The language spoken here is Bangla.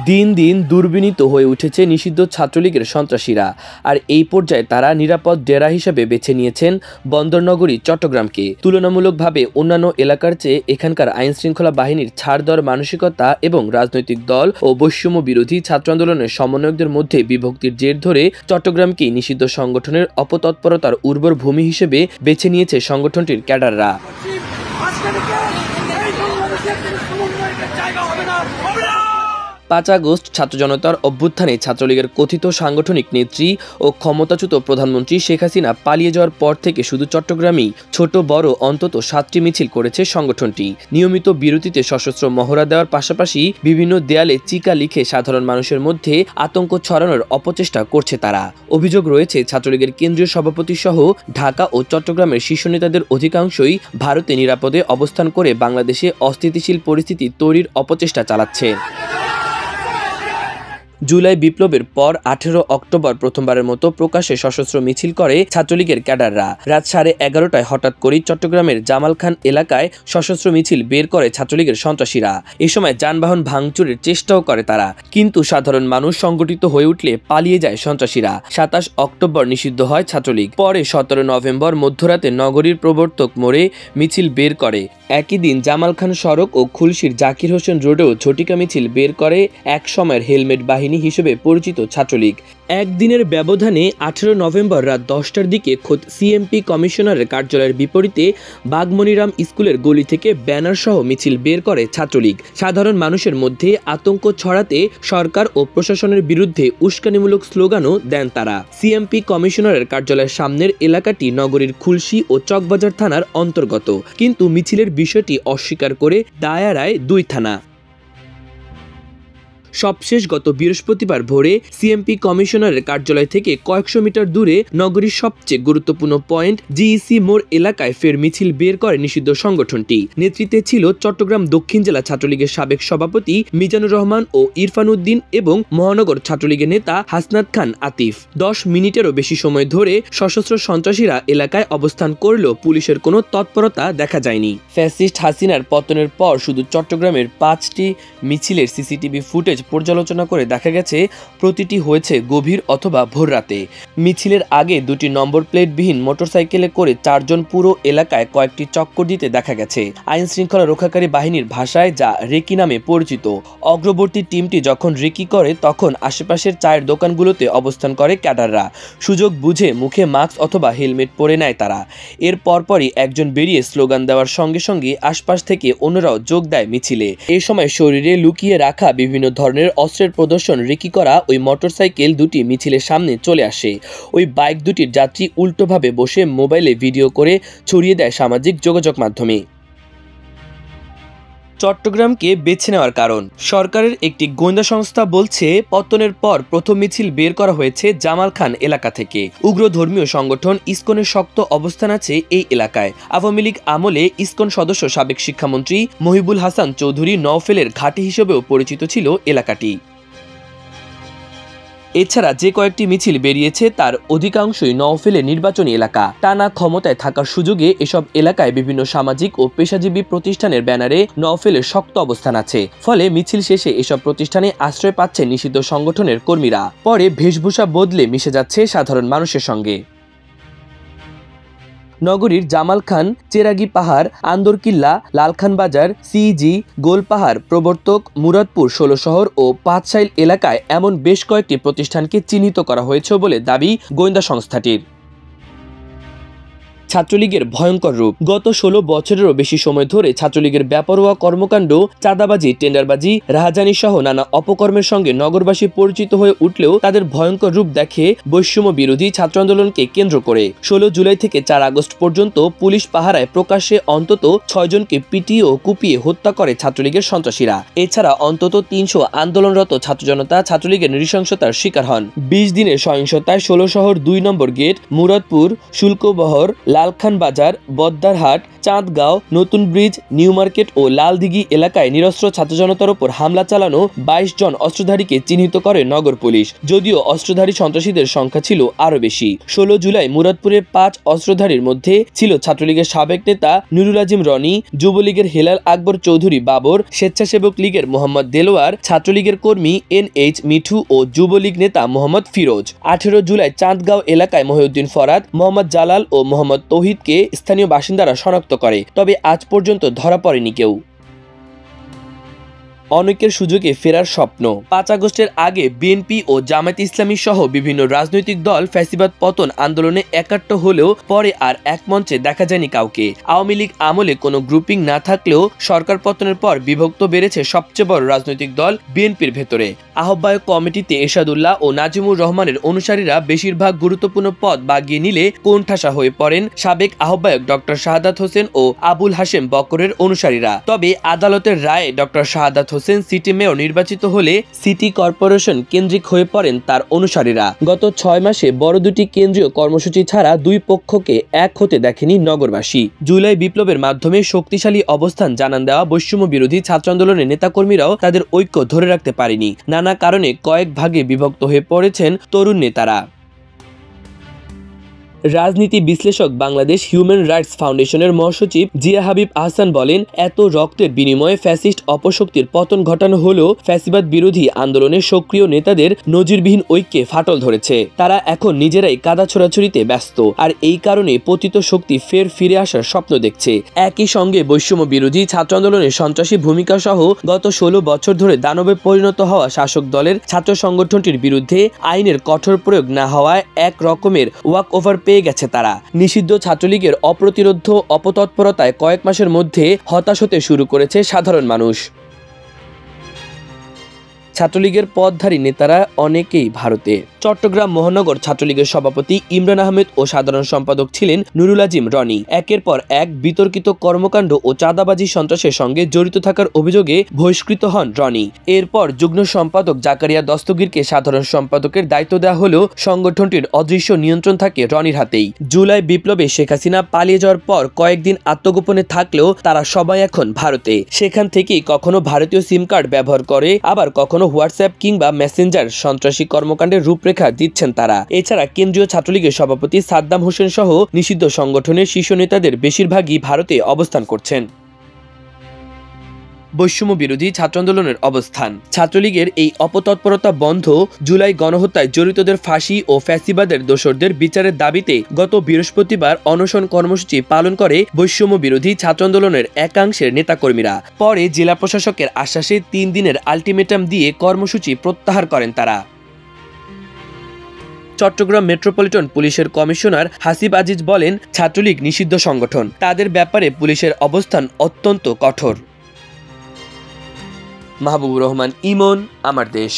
দিন দিন দুর্বিনীত হয়ে উঠেছে নিষিদ্ধ ছাত্রলীগের সন্ত্রাসীরা। আর এই পর্যায়ে তারা নিরাপদ ডেরা হিসেবে বেছে নিয়েছেন বন্দরনগরী চট্টগ্রামকে। তুলনামূলকভাবে অন্যান্য এলাকার চেয়ে এখানকার আইনশৃঙ্খলা বাহিনীর ছাড় দেওয়ার মানসিকতা এবং রাজনৈতিক দল ও বৈষম্য বিরোধী ছাত্র আন্দোলনের সমন্বয়কদের মধ্যে বিভক্তির জের ধরে চট্টগ্রামকে নিষিদ্ধ সংগঠনের অপতৎপরতার উর্বর ভূমি হিসেবে বেছে নিয়েছে সংগঠনটির ক্যাডাররা। 5 আগস্ট ছাত্র জনতার অভ্যুত্থানে ছাত্রলীগের কথিত সাংগঠনিক নেত্রী ও ক্ষমতাচ্যুত প্রধানমন্ত্রী শেখ হাসিনা পালিয়ে যাওয়ার পর থেকে শুধু চট্টগ্রামেই ছোট বড় অন্তত 7টি মিছিল করেছে সংগঠনটি। নিয়মিত বিরতিতে সশস্ত্র মহড়া দেওয়ার পাশাপাশি বিভিন্ন দেয়ালে চিকা লিখে সাধারণ মানুষের মধ্যে আতঙ্ক ছড়ানোর অপচেষ্টা করছে তারা। অভিযোগ রয়েছে ছাত্রলীগের কেন্দ্রীয় সভাপতি সহ ঢাকা ও চট্টগ্রামের শীর্ষ নেতাদের অধিকাংশই ভারতে নিরাপদে অবস্থান করে বাংলাদেশে অস্থিতিশীল পরিস্থিতি তৈরির অপচেষ্টা চালাচ্ছে। জুলাই বিপ্লবের পর 18 অক্টোবর প্রথমবারের মতো প্রকাশ্যে সশস্ত্র মিছিল করে ছাত্রলীগের ক্যাডাররা। রাত 11:30টায় হঠাৎ করেই চট্টগ্রামের জামাল খান এলাকায় সশস্ত্র মিছিল বের করে ছাত্রলীগের সন্ত্রাসীরা। এ সময় যানবাহন ভাঙচুরের চেষ্টাও করে তারা, কিন্তু সাধারণ মানুষ সংগঠিত হয়ে উঠলে পালিয়ে যায় সন্ত্রাসীরা। 27 অক্টোবর নিষিদ্ধ হয় ছাত্রলীগ। পরে 17 নভেম্বর মধ্যরাতে নগরীর প্রবর্তক মোড়ে মিছিল বের করে। একই দিন জামাল খান সড়ক ও খুলশীর জাকির হোসেন রোডেও ঝটিকা মিছিল বের করে এক সময়ের হেলমেট বাহিনী হিসেবে পরিচিত ছাত্রলীগ। একদিনের ব্যবধানে 18 নভেম্বর রাত 10টার দিকে খোদ সিএমপি কমিশনারের কার্যালয়ের বিপরীতে বাগমনিরাম স্কুলের গলি থেকে ব্যানার সহ মিছিল বের করে ছাত্রলীগ। সাধারণ মানুষের মধ্যে আতঙ্ক ছড়াতে সরকার ও প্রশাসনের বিরুদ্ধে উস্কানিমূলক স্লোগানও দেন তারা। সিএমপি কমিশনারের কার্যালয়ের সামনের এলাকাটি নগরীর খুলশী ও চকবাজার থানার অন্তর্গত, কিন্তু মিছিলের বিষয়টি অস্বীকার করে দায়ারায় 2 থানা। সবশেষ গত বৃহস্পতিবার ভোরে সিএমপি কমিশনারের কার্যালয় থেকে কয়েকশো মিটার দূরে নগরীর সবচেয়ে গুরুত্বপূর্ণ পয়েন্ট জিইসি মোড় এলাকায় ফের মিছিল বের করে নিষিদ্ধ সংগঠনটি। নেতৃত্বে ছিল চট্টগ্রাম দক্ষিণ জেলা ছাত্রলীগের সাবেক সভাপতি মিজানুর রহমান ও ইরফান উদ্দিন এবং মহানগর ছাত্রলীগের নেতা হাসনাত খান আতিফ। 10 মিনিটেরও বেশি সময় ধরে সশস্ত্র সন্ত্রাসীরা এলাকায় অবস্থান করলেও পুলিশের কোনো তৎপরতা দেখা যায়নি। ফ্যাসিস্ট হাসিনার পতনের পর শুধু চট্টগ্রামের 5টি মিছিলের সিসিটিভি ফুটেজ পর্যালোচনা করে দেখা গেছে প্রতিটি হয়েছে গভীর অথবা ভোর রাতে। মিছিলের আগে 2টি নম্বর প্লেটবিহীন মোটরসাইকেলে করে 4 জন পুরো এলাকায় কয়েকটি চক্কর দিতে দেখা গেছে। আইন শৃঙ্খলা রক্ষাকারী বাহিনীর ভাষায় যা রেকি নামে পরিচিত। অগ্রবর্তী টিমটি যখন রেকি করে তখন আশেপাশের চায়ের দোকানগুলোতে অবস্থান করে ক্যাডাররা। সুযোগ বুঝে মুখে মাস্ক অথবা হেলমেট পরে নেয় তারা। এর পরপরই একজন বেরিয়ে স্লোগান দেওয়ার সঙ্গে সঙ্গে আশপাশ থেকে অন্যরাও যোগ দেয় মিছিলে। এই সময় শরীরে লুকিয়ে রাখা বিভিন্ন ধরনের অস্ত্রের প্রদর্শন রেকি করা ওই মোটরসাইকেল 2টি মিছিলের সামনে চলে আসে। ওই বাইক 2টির যাত্রী উল্টোভাবে বসে মোবাইলে ভিডিও করে ছড়িয়ে দেয় সামাজিক যোগাযোগ মাধ্যমে। চট্টগ্রামকে বেছে নেওয়ার কারণ, সরকারের একটি গোয়েন্দা সংস্থা বলছে পতনের পর প্রথম মিছিল বের করা হয়েছে জামাল খান এলাকা থেকে। উগ্র ধর্মীয় সংগঠন ইসকনের শক্ত অবস্থান আছে এই এলাকায়। আওয়ামী লীগ আমলে ইসকন সদস্য সাবেক শিক্ষামন্ত্রী মহিবুল হাসান চৌধুরী নওফেলের ঘাঁটি হিসেবেও পরিচিত ছিল এলাকাটি। এছাড়া যে কয়েকটি মিছিল বেরিয়েছে তার অধিকাংশই নওফেলের নির্বাচনী এলাকা। টানা ক্ষমতায় থাকার সুযোগে এসব এলাকায় বিভিন্ন সামাজিক ও পেশাজীবী প্রতিষ্ঠানের ব্যানারে নওফেলের শক্ত অবস্থান আছে। ফলে মিছিল শেষে এসব প্রতিষ্ঠানে আশ্রয় পাচ্ছে নিষিদ্ধ সংগঠনের কর্মীরা। পরে বেশভূষা বদলে মিশে যাচ্ছে সাধারণ মানুষের সঙ্গে। নগরীর জামাল খান, চেরাগি পাহাড়, আন্দরকিল্লা, লালখান বাজার, সিইজি, গোলপাহাড়, প্রবর্তক, মুরাদপুর 16 শহর ও পাঁচশাইল এলাকায় এমন বেশ কয়েকটি প্রতিষ্ঠানকে চিহ্নিত করা হয়েছে বলে দাবি গোয়েন্দা সংস্থাটির। ছাত্রলীগের ভয়ঙ্কর রূপ, গত 16 বছরেরও বেশি সময় ধরে ছাত্রলীগের বেপরোয়া কর্মকাণ্ড, চাঁদাবাজি, টেন্ডারবাজি, রাহাজানি সহ নানা অপকর্মের সঙ্গে নগরবাসী পরিচিত হয়ে উঠলেও তাদের ভয়ঙ্কর রূপ দেখে বৈষম্য বিরোধী ছাত্র আন্দোলনকে কেন্দ্র করে 16 জুলাই থেকে 4 আগস্ট পর্যন্ত পুলিশ পাহারায় প্রকাশ্যে অন্তত 6 জনকে পিটিয়ে ও কুপিয়ে হত্যা করে ছাত্রলীগের সন্ত্রাসীরা। এছাড়া অন্তত 300 আন্দোলনরত ছাত্র জনতা ছাত্রলীগের নৃশংসতার শিকার হন। 20 দিনের সহিংসতায় 16 শহর 2 নম্বর গেট, মুরাদপুর, শুল্কবহর, লালখান বাজার, বদ্দারহাট, চাঁদগাঁও, নতুন ব্রিজ, নিউ মার্কেট ও লালদিঘি এলাকায় নিরস্ত্র ছাত্র জনতার উপর হামলা চালানো 22 জন অস্ত্রধারীকে চিহ্নিত করে নগর পুলিশ। যদিও অস্ত্রধারী সন্ত্রাসীদের সংখ্যা ছিল আরও বেশি। 16 জুলাই মুরাদপুরে 5 অস্ত্রধারীর মধ্যে ছিল ছাত্রলীগের সাবেক নেতা নুরুল আজিম রনি, যুবলীগের হেলাল আকবর চৌধুরী বাবর, স্বেচ্ছাসেবক লীগের মোহাম্মদ দেলোয়ার, ছাত্রলীগের কর্মী NH মিঠু ও যুবলীগ নেতা মোহাম্মদ ফিরোজ। 18 জুলাই চাঁদগাঁও এলাকায় মহিউদ্দিন ফরাদ, মোহাম্মদ জালাল ও মোহাম্মদ তৌহিদকে স্থানীয় বাসিন্দারা শনাক্ত করে, তবে আজ পর্যন্ত ধরা পড়েনি কেউ। অনেকের সুযোগে ফেরার স্বপ্ন। 5 আগস্টের আগে বিএনপি ও জামায়াতে ইসলামী সহ বিভিন্ন রাজনৈতিক দল ফ্যাসিবাদ পতন আন্দোলনে একাট্ট হলেও পরে আর এক মঞ্চে দেখা যায়নি কাউকে। আওয়ামী লীগ আমলে কোনো গ্রুপিং না থাকলেও সরকার পতনের পর বিভক্ত বেড়েছে সবচেয়ে বড় রাজনৈতিক দল বিএনপির ভেতরে। আহ্বায়ক কমিটিতে এরশাদুল্লাহ ও নাজিমুর রহমানের অনুসারীরা বেশিরভাগ গুরুত্বপূর্ণ পদ বাগিয়ে নিলে কোণঠাসা হয়ে পড়েন সাবেক আহ্বায়ক ডক্টর শাহাদাত হোসেন ও আবুল হাশেম বকরের অনুসারীরা। তবে আদালতের রায়ে doctor Shahadat Hossain city mayor নির্বাচিত হলে সিটি কর্পোরেশন কেন্দ্রিক হয়ে পড়েন তার অনুসারীরা। গত 6 মাসে বড় দুটি কেন্দ্রীয় কর্মসূচি ছাড়া দুই পক্ষকে এক হতে দেখেনি নগরবাসী। জুলাই বিপ্লবের মাধ্যমে শক্তিশালী অবস্থান জানান দেওয়া বৈষম্য বিরোধী ছাত্র আন্দোলনের নেতাকর্মীরাও তাদের ঐক্য ধরে রাখতে পারেনি। নানা কারণে কয়েক ভাগে বিভক্ত হয়ে পড়েছেন তরুণ নেতারা। রাজনীতি বিশ্লেষক বাংলাদেশ হিউম্যান রাইটস ফাউন্ডেশনের মহাসচিব জিয়া হাবিব আহসান বলেন, এত রক্তের বিনিময়ে ফ্যাসিস্ট অপশক্তির পতন ঘটানো হলেও ফ্যাসিবাদ বিরোধী আন্দোলনের সক্রিয় নেতাদের নজিরবিহীন ঐক্যে ফাটল ধরেছে। তারা এখন নিজেরাই কাদা ছোড়াছুড়িতে ব্যস্ত, আর এই কারণে পতিত শক্তি ফের ফিরে আসার স্বপ্ন দেখছে। একই সঙ্গে বৈষম্য বিরোধী ছাত্র আন্দোলনের সন্ত্রাসী ভূমিকা সহ গত 16 বছর ধরে দানবে পরিণত হওয়া শাসক দলের ছাত্র সংগঠনটির বিরুদ্ধে আইনের কঠোর প্রয়োগ না হওয়ায় এক রকমের ওয়াক ওভার পেয়ে গেছে তারা। নিষিদ্ধ ছাত্রলীগের অপ্রতিরোধ অপতৎপরতায় কয়েক মাসের মধ্যে হতাশ হতে শুরু করেছে সাধারণ মানুষ। ছাত্রলীগের পদধারী নেতারা অনেকেই ভারতে। চট্টগ্রাম মহানগর ছাত্রলীগের সভাপতি ইমরান আহমেদ ও সাধারণ সম্পাদক ছিলেন নুরুল আজিম রনি। একের পর এক বিতর্কিত কর্মকাণ্ড ও চাঁদাবাজি সন্ত্রাসের সঙ্গে জড়িত থাকার অভিযোগে বহিষ্কৃত হন রনি। এরপর যুগ্ম সম্পাদক জাকারিয়া দস্তগীরকে সাধারণ সম্পাদকের দায়িত্ব দেওয়া হলেও সংগঠনটির অদৃশ্য নিয়ন্ত্রণ থাকে রনির হাতেই। জুলাই বিপ্লবে শেখ হাসিনা পালিয়ে যাওয়ার পর কয়েকদিন আত্মগোপনে থাকলেও তারা সবাই এখন ভারতে। সেখান থেকেই কখনো ভারতীয় সিম কার্ড ব্যবহার করে, আবার কখনো হোয়াটসঅ্যাপ কিংবা মেসেঞ্জার সন্ত্রাসী কর্মকাণ্ডের রূপরেখা দিচ্ছেন তারা। এছাড়া কেন্দ্রীয় ছাত্রলীগের সভাপতি সাদ্দাম হোসেন সহ নিষিদ্ধ সংগঠনের শীর্ষ নেতাদের বেশিরভাগই ভারতে অবস্থান করছেন। বৈষম্য বিরোধী ছাত্র আন্দোলনের অবস্থান। ছাত্রলীগের এই অপতৎপরতা বন্ধ, জুলাই গণহত্যায় জড়িতদের ফাঁসি ও ফ্যাসিবাদের দোসরদের বিচারের দাবিতে গত বৃহস্পতিবার অনশন কর্মসূচি পালন করে বৈষম্য বিরোধী ছাত্র আন্দোলনের একাংশের নেতাকর্মীরা। পরে জেলা প্রশাসকের আশ্বাসে 3 দিনের আলটিমেটাম দিয়ে কর্মসূচি প্রত্যাহার করেন তারা। চট্টগ্রাম মেট্রোপলিটন পুলিশের কমিশনার হাসিব আজিজ বলেন, ছাত্রলীগ নিষিদ্ধ সংগঠন, তাদের ব্যাপারে পুলিশের অবস্থান অত্যন্ত কঠোর। মাহবুবুর রহমান ইমন, আমার দেশ।